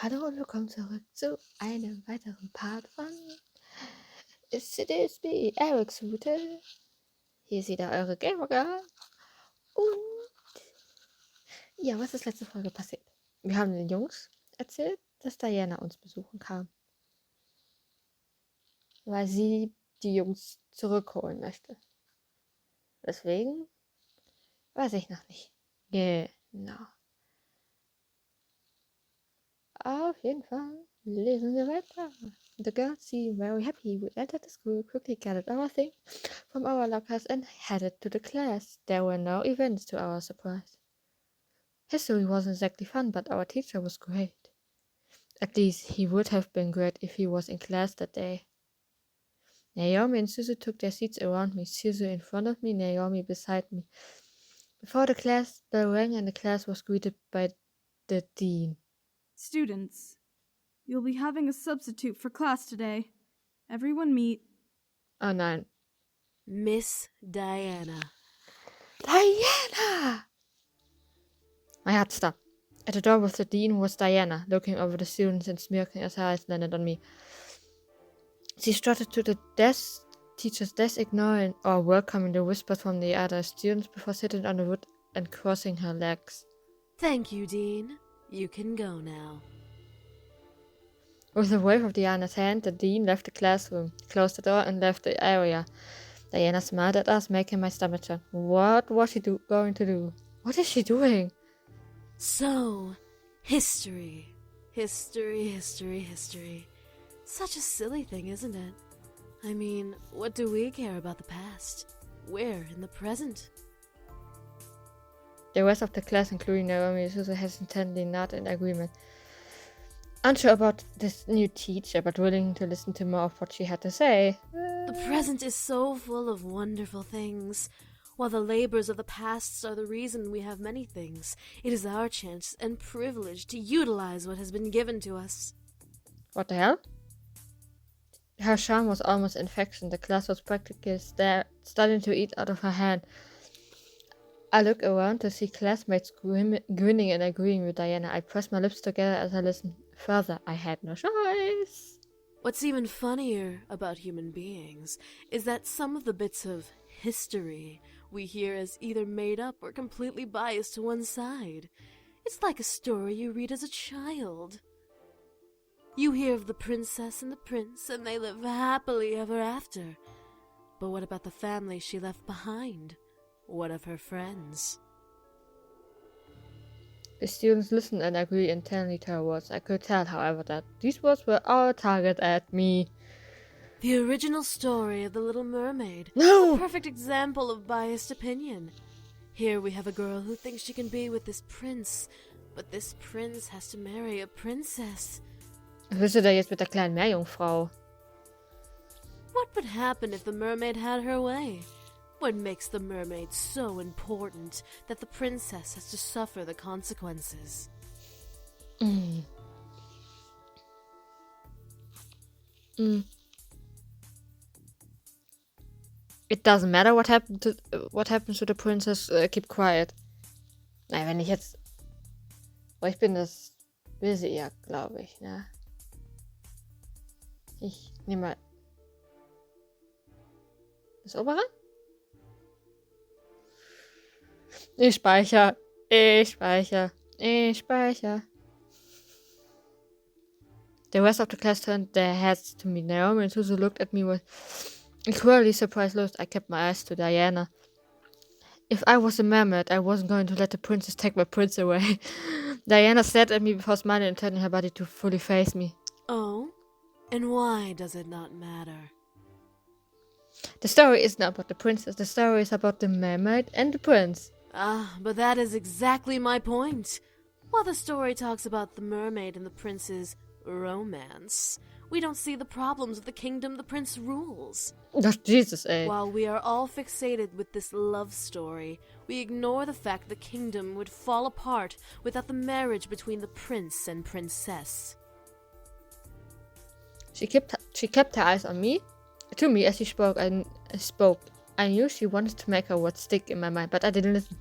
Hallo und willkommen zurück zu einem weiteren Part von Seduce, Eriks Route. Hier ist wieder eure Gamer. Und ja, was ist letzte Folge passiert? Wir haben den Jungs erzählt, dass Diana uns besuchen kam, weil sie die Jungs zurückholen möchte. Deswegen weiß ich noch nicht. Genau. Auf jeden Fall lesen wir weiter. The girls seemed very happy. We entered the school, quickly gathered our things from our lockers and headed to the class. There were no events to our surprise. History wasn't exactly fun, but our teacher was great. At least he would have been great if he was in class that day. Naomi and Suzu took their seats around me, Suzu in front of me, Naomi beside me. Before the class bell rang and the class was greeted by the dean. Students, you'll be having a substitute for class today. Everyone meet. Oh nein. Miss Diana. Diana! My heart stopped. At the door with the dean was Diana, looking over the students and smirking as her eyes landed on me. She strutted to the teacher's desk, ignoring or welcoming the whispers from the other students before sitting on the wood and crossing her legs. Thank you, Dean. You can go now. With a wave of Diana's hand, the dean left the classroom, closed the door, and left the area. Diana smiled at us, making my stomach turn. What was she going to do? What is she doing? So, history. History. Such a silly thing, isn't it? I mean, what do we care about the past? We're in the present. The rest of the class, including Naomi and Suzu, hesitantly nodded in agreement. Unsure about this new teacher, but willing to listen to more of what she had to say. The present is so full of wonderful things. While the labors of the past are the reason we have many things, it is our chance and privilege to utilize what has been given to us. What the hell? Her charm was almost infection. The class was practically starting to eat out of her hand. I looked around to see classmates grinning and agreeing with Diana. I pressed my lips together as I listened. Further, I had no choice. What's even funnier about human beings is that some of the bits of history we hear as either made up or completely biased to one side. It's like a story you read as a child. You hear of the princess and the prince, and they live happily ever after. But what about the family she left behind? What of her friends? The students listened and agreed intently to her words. I could tell, however, that these words were all targeted at me. The original story of the Little Mermaid. No! A perfect example of biased opinion. Here we have a girl who thinks she can be with this prince, but this prince has to marry a princess. Was willst du da jetzt mit der kleinen Meerjungfrau? What would happen if the mermaid had her way? What makes the mermaid so important that the princess has to suffer the consequences? It doesn't matter what happens to the princess. Keep quiet. Naja, wenn ich jetzt... Oh, ich bin das... Will sie ja, glaube ich, ne? Ich nehme mal... Das obere? Ich speichere. The rest of the class turned their heads to me. Naomi and Suzu looked at me with equally surprised looks. I kept my eyes to Diana. If I was a mermaid, I wasn't going to let the princess take my prince away. Diana stared at me before smiling and turning her body to fully face me. Oh? And why does it not matter? The story isn't about the princess. The story is about the mermaid and the prince. Ah, but that is exactly my point. While the story talks about the mermaid and the prince's romance, we don't see the problems of the kingdom the prince rules. Oh, Jesus, ey. While we are all fixated with this love story, we ignore the fact the kingdom would fall apart without the marriage between the prince and princess. She kept her eyes on me, to me as she spoke. I knew she wanted to make her words stick in my mind, but I didn't listen.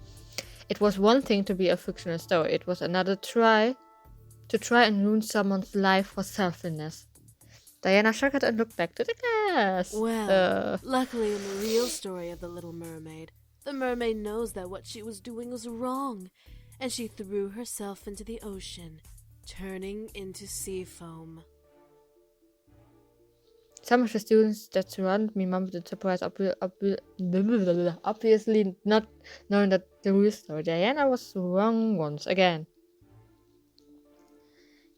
It was one thing to be a fictional story. It was another to try to try and ruin someone's life for selfishness. Diana shook it and looked back to the class. Well, luckily in the real story of the Little Mermaid, the mermaid knows that what she was doing was wrong, and she threw herself into the ocean, turning into sea foam. Some of the students that surrounded me mumbled in surprise, obviously not knowing that the real story. Diana was wrong once again.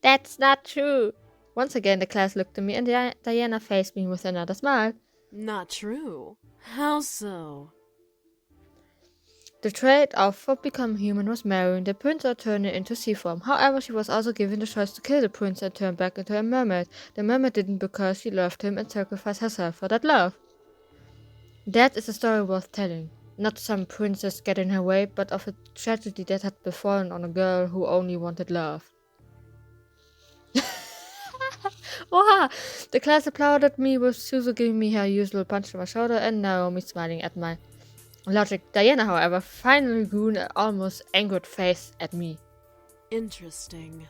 That's not true. Once again, the class looked at me and Diana faced me with another smile. Not true. How so? The trade-off for becoming human was marrying the prince or turning into sea form. However, she was also given the choice to kill the prince and turn back into a mermaid. The mermaid didn't because she loved him and sacrificed herself for that love. That is a story worth telling. Not some princess getting her way, but of a tragedy that had befallen on a girl who only wanted love. Wow! The class applauded me with Suzu giving me her usual punch to my shoulder and Naomi smiling at my logic. Diana, however, finally grew an almost angered face at me. Interesting.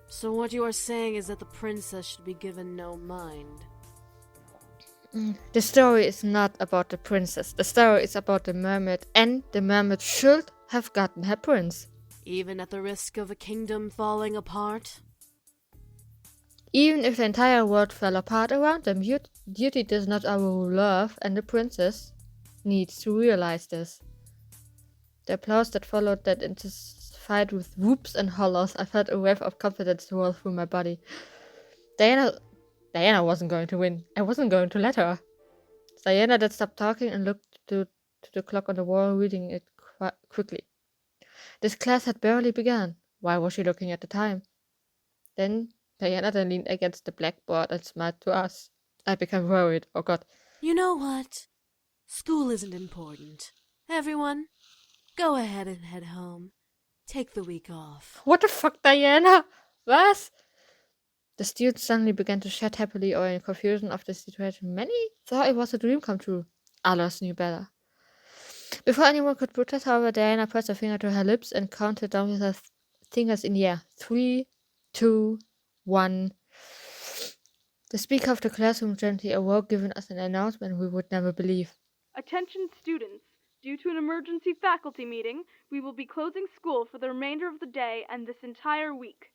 So what you are saying is that the princess should be given no mind. The story is not about the princess. The story is about the mermaid, and the mermaid should have gotten her prince. Even at the risk of a kingdom falling apart? Even if the entire world fell apart around them, duty does not overrule love, and the princess needs to realize this. The applause that followed that intensified with whoops and hollers. I felt a wave of confidence roll through my body. Diana wasn't going to win. I wasn't going to let her. Diana then stopped talking and looked to the clock on the wall, reading it quickly. This class had barely begun. Why was she looking at the time? Diana then leaned against the blackboard and smiled to us. I became worried. Oh god. You know what? School isn't important. Everyone, go ahead and head home. Take the week off. What the fuck, Diana? Was? The students suddenly began to chat happily or in confusion of the situation. Many thought it was a dream come true. Others knew better. Before anyone could protest, however, Diana pressed her finger to her lips and counted down with her fingers in the air. 3, 2, 1. The speaker of the classroom gently awoke, giving us an announcement we would never believe. Attention students. Due to an emergency faculty meeting, we will be closing school for the remainder of the day and this entire week.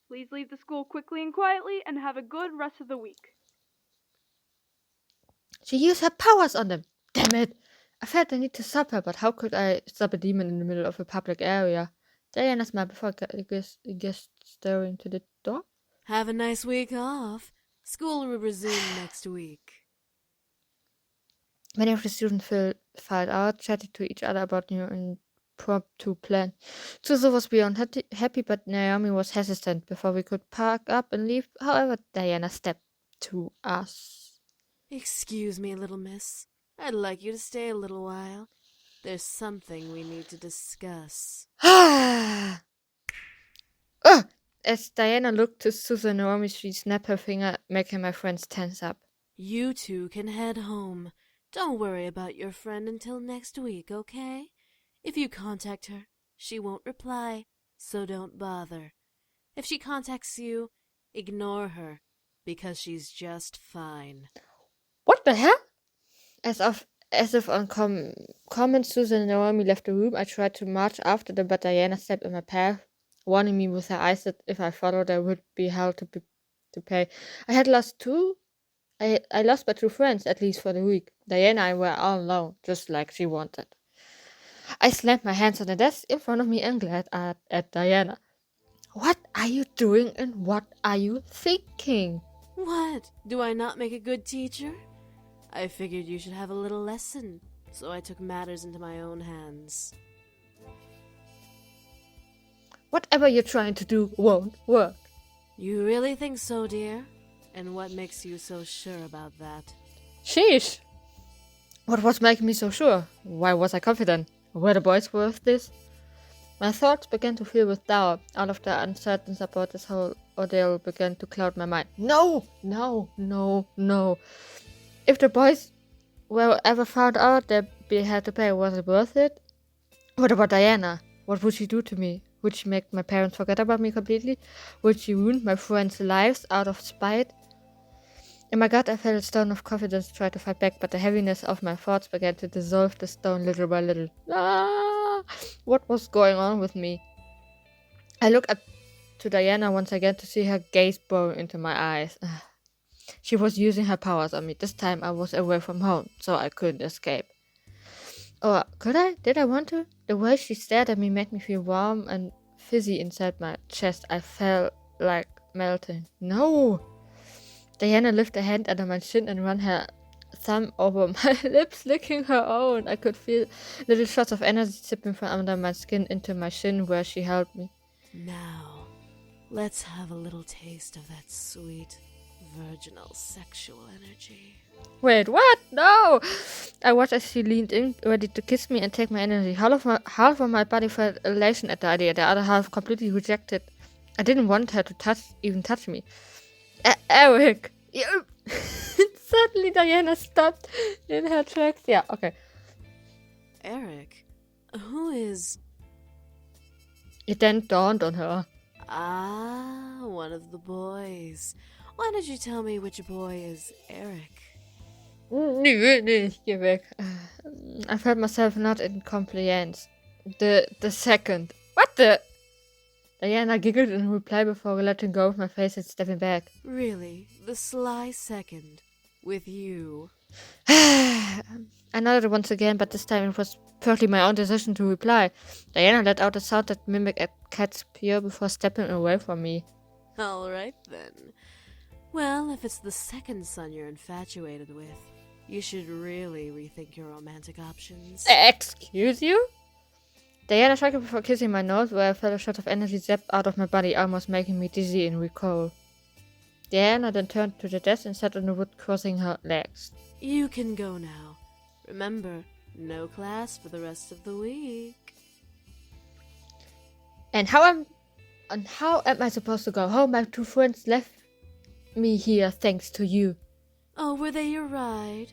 Please leave the school quickly and quietly and have a good rest of the week. She used her powers on them. Damn it! I felt the need to stop her, but how could I stop a demon in the middle of a public area? Diana smiled before staring to the door. Have a nice week off. School will resume next week. Many of the students filed out, chatting to each other about new and impromptu plan. Suzu was beyond happy, but Naomi was hesitant before we could pack up and leave. However, Diana stepped to us. Excuse me, little miss. I'd like you to stay a little while. There's something we need to discuss. As Diana looked to Suzu and Naomi, she snapped her finger, making my friends tense up. You two can head home. Don't worry about your friend until next week, okay? If you contact her, she won't reply, so don't bother. If she contacts you, ignore her, because she's just fine. What the hell? As if on comment, Susan and Naomi left the room. I tried to march after them, but Diana stepped in my path, warning me with her eyes that if I followed, there would be hell to pay. I had lost two. I lost my two friends, at least for the week. Diana and I were all alone, just like she wanted. I slammed my hands on the desk in front of me and glared at Diana. What are you doing and what are you thinking? What? Do I not make a good teacher? I figured you should have a little lesson, so I took matters into my own hands. Whatever you're trying to do won't work. You really think so, dear? And what makes you so sure about that? Sheesh! What was making me so sure? Why was I confident? Were the boys worth this? My thoughts began to fill with doubt. All of the uncertainty about this whole ordeal began to cloud my mind. No! If the boys were ever found out that they had to pay, was it worth it? What about Diana? What would she do to me? Would she make my parents forget about me completely? Would she ruin my friends' lives out of spite? In my gut, I felt a stone of confidence to try to fight back, but the heaviness of my thoughts began to dissolve the stone little by little. What was going on with me? I looked up to Diana once again to see her gaze burrow into my eyes. She was using her powers on me. This time I was away from home, so I couldn't escape. Or could I? Did I want to? The way she stared at me made me feel warm and fizzy inside my chest. I felt like melting. No! Diana lifted a hand under my chin and ran her thumb over my lips, licking her own. I could feel little shots of energy sipping from under my skin into my chin where she held me. Now, let's have a little taste of that sweet, virginal sexual energy. Wait, what? No! I watched as she leaned in, ready to kiss me and take my energy. Half of my body felt elation at the idea, the other half completely rejected. I didn't want her to even touch me. Erik! Suddenly Diana stopped in her tracks. Yeah, okay. Erik, who is... It then dawned on her. Ah, one of the boys. Why don't you tell me which boy is Erik? Geh weg. I felt myself not in compliance. The second. What the? Diana giggled in reply before letting go of my face and stepping back. Really? The sly second? With you? I nodded once again, but this time it was purely my own decision to reply. Diana let out a sound that mimicked a cat's purr before stepping away from me. Alright then. Well, if it's the second son you're infatuated with, you should really rethink your romantic options. Excuse you? Diana shrugged before kissing my nose, where I felt a shot of energy zap out of my body, almost making me dizzy in recoil. Diana then turned to the desk and sat on the wood, crossing her legs. You can go now. Remember, no class for the rest of the week. And how am I supposed to go home? My two friends left me here thanks to you. Oh, were they your ride?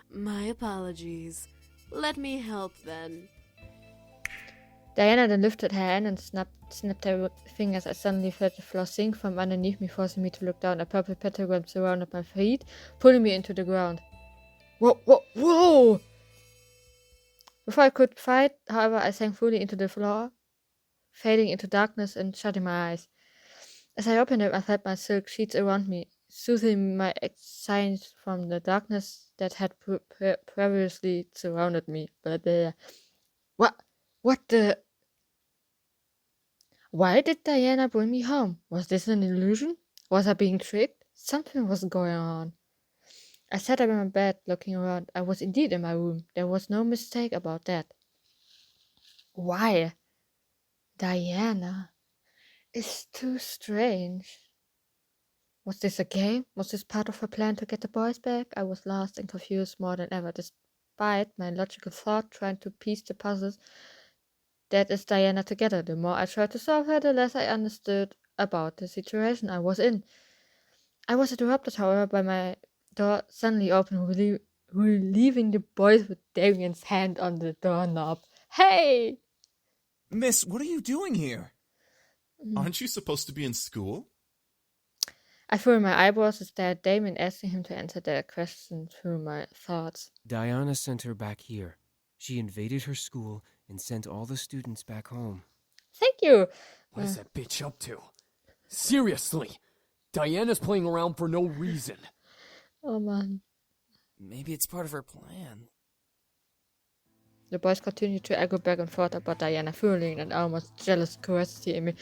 My apologies. Let me help then. Diana then lifted her hand and snapped her fingers. I suddenly felt the floor sink from underneath me, forcing me to look down. A purple pentagram surrounded my feet, pulling me into the ground. Whoa! Before I could fight, however, I sank fully into the floor, fading into darkness and shutting my eyes. As I opened them, I felt my silk sheets around me, soothing my anxiety from the darkness that had previously surrounded me. What the? Why did Diana bring me home? Was this an illusion? Was I being tricked? Something was going on. I sat up in my bed, looking around. I was indeed in my room. There was no mistake about that. Why? Diana. It's too strange. Was this a game? Was this part of her plan to get the boys back? I was lost and confused more than ever, despite my logical thought trying to piece the puzzles that is Diana together. The more I tried to solve her, the less I understood about the situation I was in. I was interrupted, however, by my door suddenly opening, relieving the boys with Damien's hand on the doorknob. Hey! Miss, what are you doing here? Aren't you supposed to be in school? I furrowed my eyebrows and stared at Damien, asking him to answer their question through my thoughts. Diana sent her back here. She invaded her school and sent all the students back home. Thank you! What is that bitch up to? Seriously! Diana's playing around for no reason. Oh man. Maybe it's part of her plan. The boys continued to argue back and forth about Diana, feeling an almost jealous curiosity in me.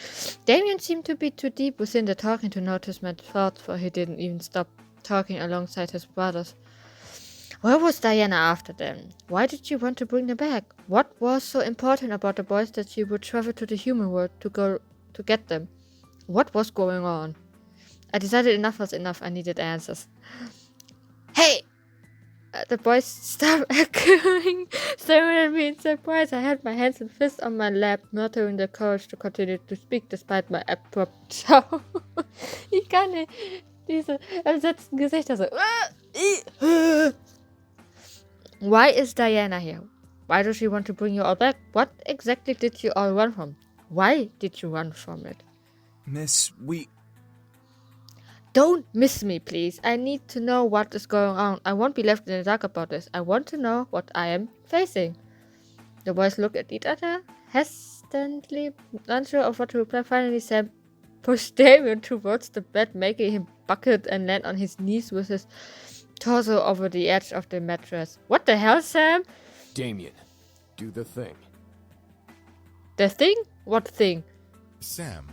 Damien seemed to be too deep within the talking to notice my thoughts, for he didn't even stop talking alongside his brothers. Where was Diana after them? Why did she want to bring them back? What was so important about the boys that she would travel to the human world to get them? What was going on? I decided enough was enough. I needed answers. Hey! The boys stopped echoing, staring at me in surprise. I had my hands and fists on my lap, muttering the courage to continue to speak despite my abrupt tone. Ich kann nicht diese entsetzten Gesichter so. Why is Diana here? Why does she want to bring you all back? What exactly did you all run from? Why did you run from it? Miss, we... Don't miss me, please. I need to know what is going on. I won't be left in the dark about this. I want to know what I am facing. The boys look at each other, hesitantly, unsure of what to reply. Finally, Sam pushed Damien towards the bed, making him bucket and land on his knees with his torso over the edge of the mattress. What the hell, Sam? Damien, do the thing. The thing? What thing? Sam,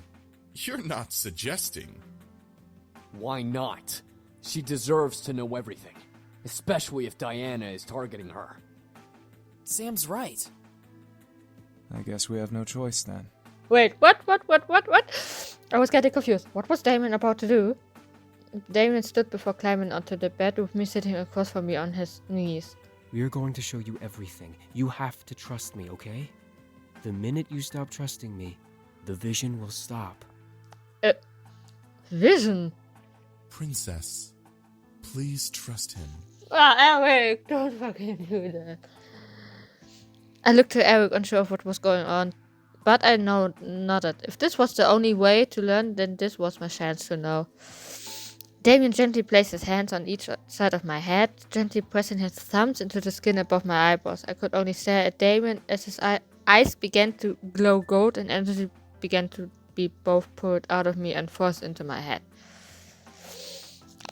you're not suggesting. Why not? She deserves to know everything, especially if Diana is targeting her. Sam's right. I guess we have no choice then. Wait, what? I was getting confused. What was Damien about to do? Damien stood before climbing onto the bed with me sitting across from me on his knees. We are going to show you everything. You have to trust me, okay? The minute you stop trusting me, the vision will stop. Vision? Princess, please trust him. Eric, don't fucking do that. I looked to Erik, unsure of what was going on, but I nodded. If this was the only way to learn, then this was my chance to know. Damien gently placed his hands on each side of my head, gently pressing his thumbs into the skin above my eyebrows. I could only stare at Damien as his eyes began to glow gold and energy began to be both poured out of me and forced into my head.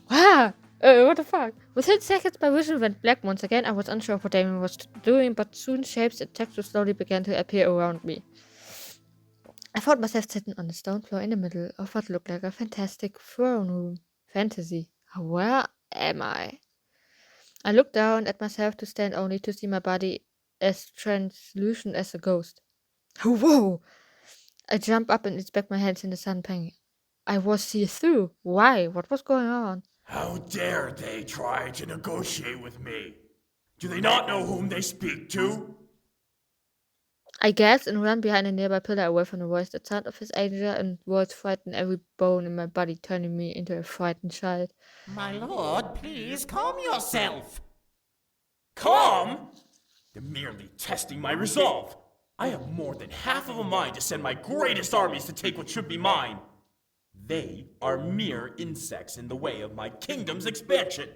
Wow! What the fuck? Within seconds, my vision went black once again. I was unsure of what Damien was doing, but soon shapes and textures slowly began to appear around me. I found myself sitting on the stone floor in the middle of what looked like a fantastic throne room. Fantasy. Where am I? I looked down at myself to stand only to see my body as translucent as a ghost. Whoa! I jumped up and inspected my hands in the sun pain. I was see-through. Why? What was going on? How dare they try to negotiate with me? Do they not know whom they speak to? I gasped and ran behind a nearby pillar away from the voice. The sound of his anger and words frightened every bone in my body, turning me into a frightened child. My lord, please calm yourself. Calm? They're merely testing my resolve. I have more than half of a mind to send my greatest armies to take what should be mine. They are mere insects in the way of my kingdom's expansion.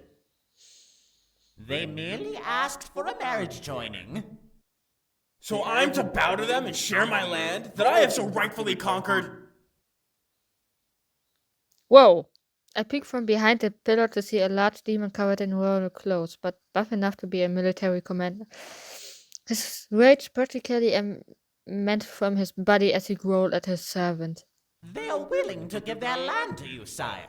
They merely asked for a marriage joining. So I'm to bow to them and share my land that I have so rightfully conquered? Whoa! I peeked from behind the pillar to see a large demon covered in royal clothes, but buff enough to be a military commander. His rage particularly emanated from his body as he growled at his servant. They are willing to give their land to you, sire.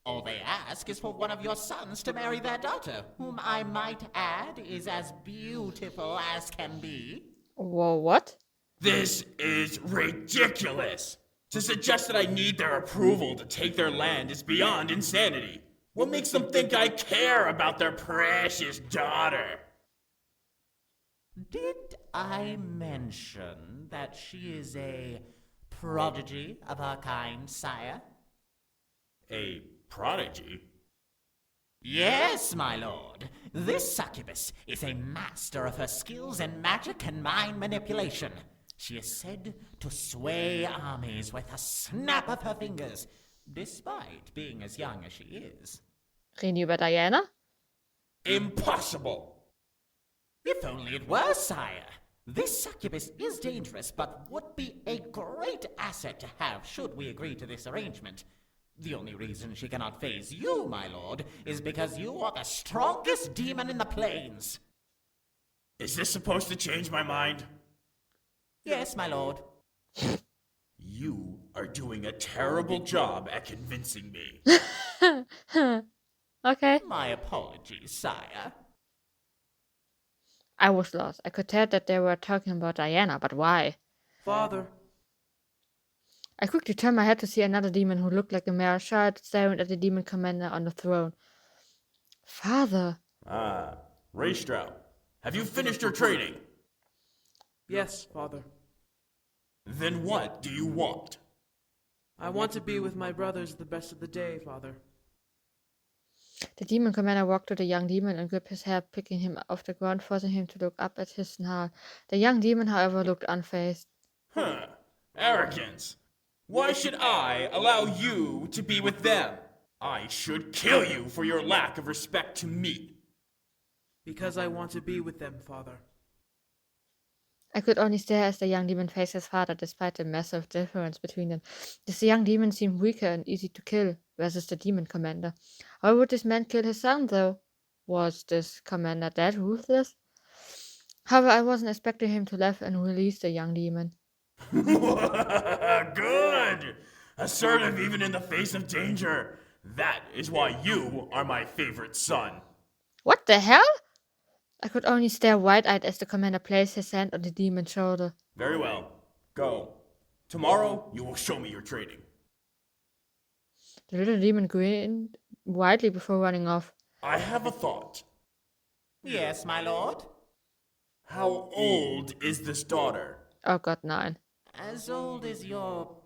All they ask is for one of your sons to marry their daughter, whom I might add is as beautiful as can be. Whoa, what? This is ridiculous! To suggest that I need their approval to take their land is beyond insanity. What makes them think I care about their precious daughter? Did I mention that she is a prodigy of her kind, sire? A prodigy? Yes, my lord. This succubus is a master of her skills in magic and mind manipulation. She is said to sway armies with a snap of her fingers, despite being as young as she is. Reden die über Diana? Impossible! If only it were, sire. This succubus is dangerous, but would be a great asset to have should we agree to this arrangement. The only reason she cannot faze you, my lord, is because you are the strongest demon in the plains. Is this supposed to change my mind? Yes, my lord. You are doing a terrible job at convincing me. Okay. My apologies, sire. I was lost. I could tell that they were talking about Diana, but why? Father. I quickly turned my head to see another demon who looked like a mere child staring at the demon commander on the throne. Father. Ah, Raystrau, have you finished your training? Yes, Father. Then what do you want? I want to be with my brothers the best of the day, Father. The demon commander walked to the young demon and gripped his hair, picking him off the ground, forcing him to look up at his snarl. The young demon, however, looked unfazed. Huh. Arrogance. Why should I allow you to be with them? I should kill you for your lack of respect to me. Because I want to be with them, Father. I could only stare as the young demon faced his father, despite the massive difference between them. This young demon seemed weaker and easy to kill, versus the demon commander. How would this man kill his son, though? Was this commander that ruthless? However, I wasn't expecting him to laugh and release the young demon. Good! Assertive even in the face of danger. That is why you are my favorite son. What the hell? I could only stare wide-eyed as the commander placed his hand on the demon's shoulder. Very well. Go. Tomorrow, you will show me your training. The little demon grinned widely before running off. I have a thought. Yes, my lord? How old is this daughter? Oh god, 9. As old as your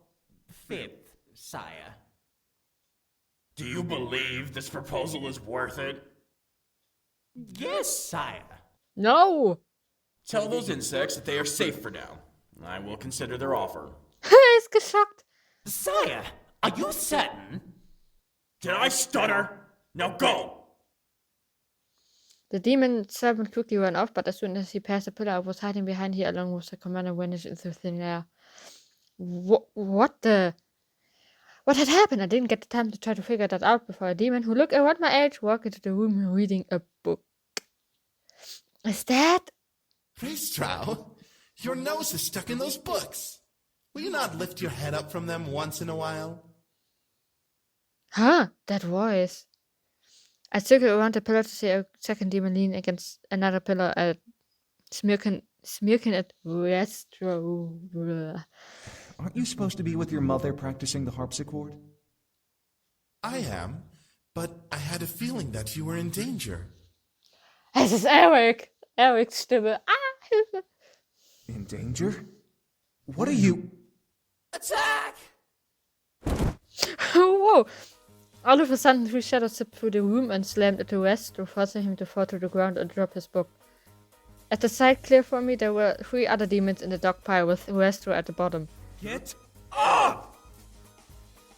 5th, sire. Do you believe this proposal is worth it? Yes, sire. No! Tell those insects that they are safe for now. I will consider their offer. He's geschockt. Sire, are you certain? Did I stutter? Now go! The demon servant quickly ran off, but as soon as he passed the pillar I was hiding behind, he along with the commander vanished into thin air. What the... What had happened? I didn't get the time to try to figure that out before a demon who looked around my age walked into the room reading a book. Is that... Raestrow, your nose is stuck in those books. Will you not lift your head up from them once in a while? Huh? That voice. I circled around the pillar to see a second demon lean against another pillar, smirking at Raestrow. Aren't you supposed to be with your mother practicing the harpsichord? I am, but I had a feeling that you were in danger. Es ist Erik. Erik's Stimme. Ah! In danger? What are you... Attack! Whoa! All of a sudden, 3 shadows zipped through the room and slammed into Raestrow, forcing him to fall to the ground and drop his book. At the sight clear for me, there were 3 other demons in the dog pile with Raestrow at the bottom. Get up!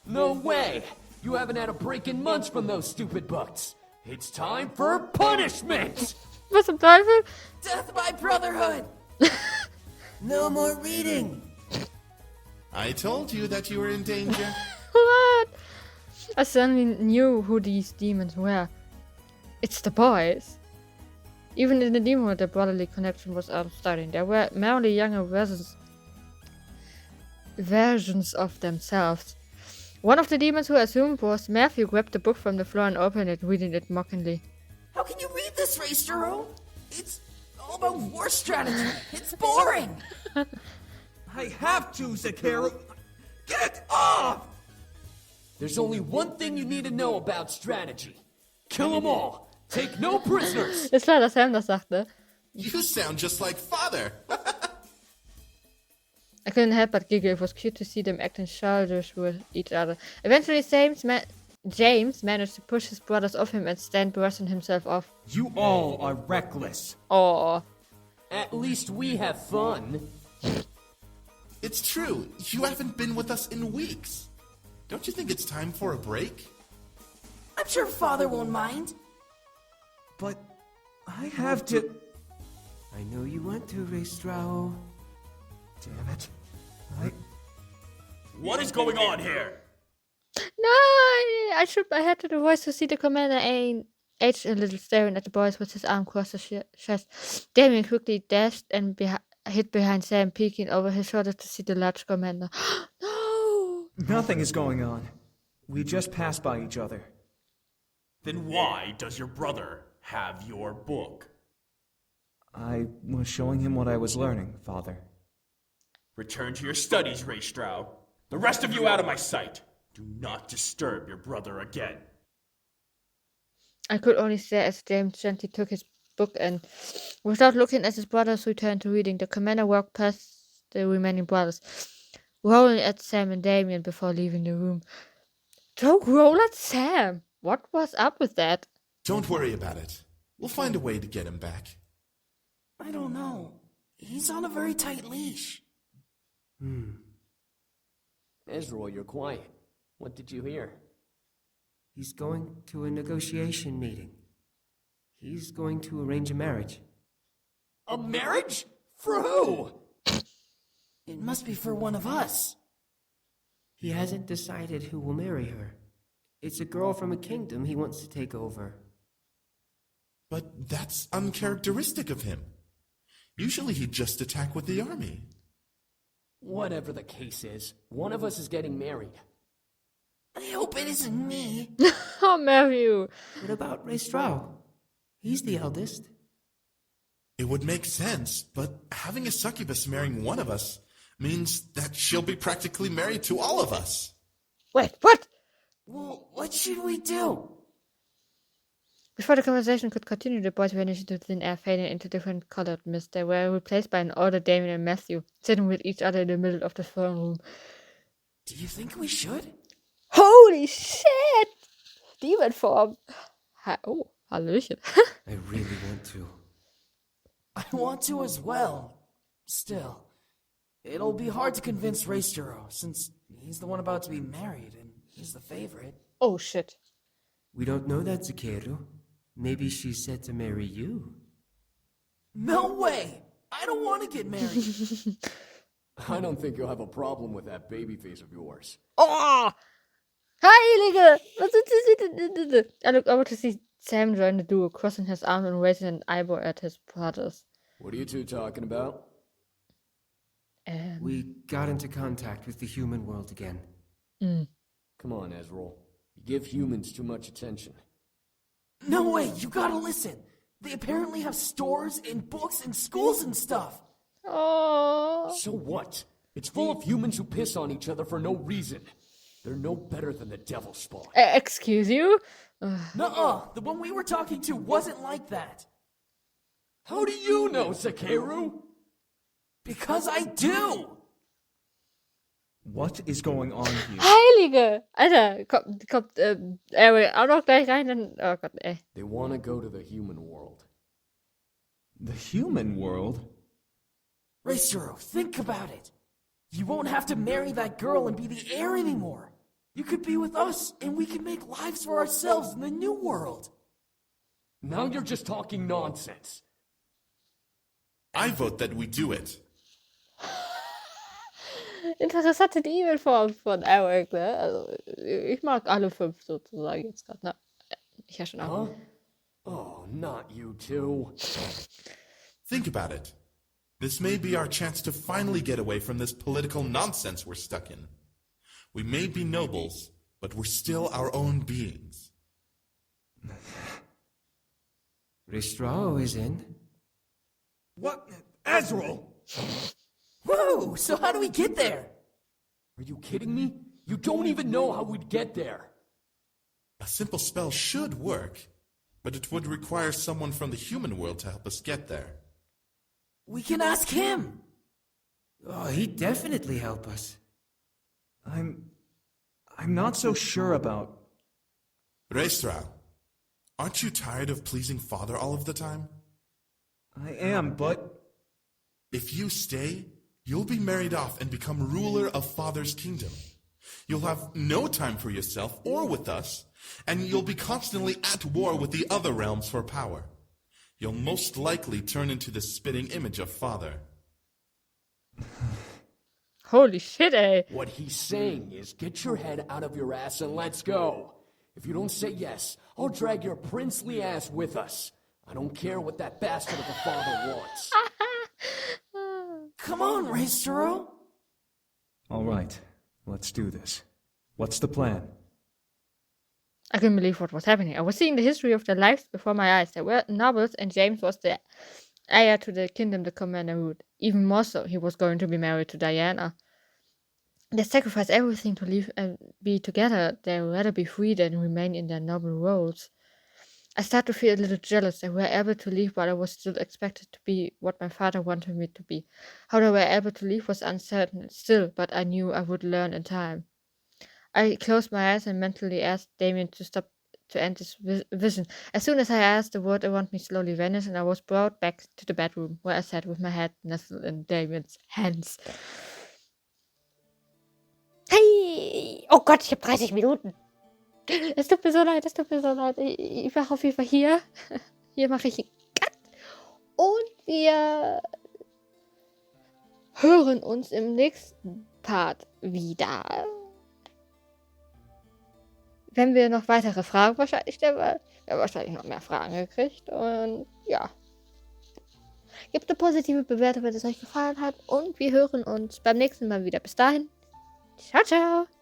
No way! You haven't had a break in months from those stupid books. It's time for punishment! Was zum Teufel? Death by brotherhood! No more reading! I told you that you were in danger. What? I suddenly knew who these demons were. It's the boys. Even in the demon world, the brotherly connection was starting. There were merely younger versions of themselves. One of the demons who assumed was Matthew grabbed the book from the floor and opened it, reading it mockingly. How can you read this, Raestrow? It's all about war strategy. It's boring. I have to, Zakaru. Get off! There's only one thing you need to know about strategy. Kill them all. Take no prisoners. Ist klar, dass Sam das sagte. You sound just like father. I couldn't help but giggle. It was cute to see them acting childish with each other. Eventually, James managed to push his brothers off him and stand brushing himself off. You all are reckless. Oh. At least we have fun. It's true. You haven't been with us in weeks. Don't you think it's time for a break? I'm sure Father won't mind. But I have to... I know you want to, Raestrow. Damn it. What is going on here? No! I shook my head to the voice to see the commander aged a little, staring at the boys with his arm across his chest. Damien quickly dashed and hid behind Sam, peeking over his shoulder to see the large commander. No! Nothing is going on. We just passed by each other. Then why does your brother have your book? I was showing him what I was learning, Father. Return to your studies, Raestrow. The rest of you out of my sight. Do not disturb your brother again. I could only stare as James gently took his book and, without looking at his brothers, returned to reading. The commander walked past the remaining brothers, rolling at Sam and Damien before leaving the room. Don't roll at Sam! What was up with that? Don't worry about it. We'll find a way to get him back. I don't know. He's on a very tight leash. Ezra, you're quiet. What did you hear? He's going to a negotiation meeting. He's going to arrange a marriage. A marriage? For who? It must be for one of us. He hasn't decided who will marry her. It's a girl from a kingdom he wants to take over. But that's uncharacteristic of him. Usually he'd just attack with the army. Whatever the case is, one of us is getting married. I hope it isn't me. I'll marry you. What about Ray Strau? He's the eldest. It would make sense, but having a succubus marrying one of us means that she'll be practically married to all of us. Wait, what? Well, what should we do? Before the conversation could continue, the boys vanished into thin air, fading into different colored mist. They were replaced by an older Damien and Matthew, sitting with each other in the middle of the throne room. Do you think we should? Holy shit! Demon form. Oh, hallöchen. I really want to. I want to as well. Still, it'll be hard to convince Raysturo, since he's the one about to be married, and he's the favorite. Oh shit. We don't know that, Zakeru. Maybe she's set to marry you. No way! I don't want to get married. I don't think you'll have a problem with that baby face of yours. Oh! Heilige! I look over to see Sam join the duo, crossing his arms and raising an eyebrow at his brothers. What are you two talking about? We got into contact with the human world again. Come on, Ezreal. You give humans too much attention. No way, you gotta listen. They apparently have stores and books and schools and stuff. Oh. So what? It's full of humans who piss on each other for no reason. They're no better than the devil spawn. Excuse you? Nuh-uh, the one we were talking to wasn't like that. How do you know, Zakeru? Because I do! What is going on here? Heilige! Alter, kommt Erik auch noch gleich rein, dann... Oh Gott, ey. They want to go to the human world. The human world? Raysturo, think about it. You won't have to marry that girl and be the heir anymore. You could be with us, and we can make lives for ourselves in the new world. Now you're just talking nonsense. I vote that we do it. Interessante Demonform von Erik, ne? Also, ich mag alle 5 sozusagen jetzt gerade, ne? Ich ja schon auch. Huh? Oh, not you two. Think about it. This may be our chance to finally get away from this political nonsense we're stuck in. We may be nobles, but we're still our own beings. Ristrao is in. What? Ezreal! Whoa, so how do we get there? Are you kidding me? You don't even know how we'd get there. A simple spell should work, but it would require someone from the human world to help us get there. We can ask him. Oh, he'd definitely help us. I'm not so sure about... Raystral, aren't you tired of pleasing Father all of the time? I am, but... If you stay, you'll be married off and become ruler of Father's kingdom. You'll have no time for yourself or with us, and you'll be constantly at war with the other realms for power. You'll most likely turn into the spitting image of Father. Holy shit, ey. What he's saying is, get your head out of your ass and let's go. If you don't say yes, I'll drag your princely ass with us. I don't care what that bastard of a father wants. Come on, Raysturo. All right, let's do this. What's the plan? I couldn't believe what was happening. I was seeing the history of their lives before my eyes. They were nobles, and James was the heir to the kingdom the commander ruled. Even more so, he was going to be married to Diana. They sacrificed everything to live and be together. They'd rather be free than remain in their noble roles. I started to feel a little jealous. They were able to leave while I was still expected to be what my father wanted me to be. How they were able to leave was uncertain still, but I knew I would learn in time. I closed my eyes and mentally asked Damien to stop to end this vision. As soon as I asked, the world around me slowly vanished, and I was brought back to the bedroom, where I sat with my head nestled in Damon's hands. Hey! Oh Gott, ich habe 30 Minuten. Es tut mir so leid, Ich mache auf jeden Fall hier. Hier mache ich einen Cut. Und wir hören uns im nächsten Part wieder. Wenn wir noch weitere Fragen wahrscheinlich stellen, weil wir haben wahrscheinlich noch mehr Fragen gekriegt. Und ja. Gebt eine positive Bewertung, wenn es euch gefallen hat. Und wir hören uns beim nächsten Mal wieder. Bis dahin. Ciao, ciao.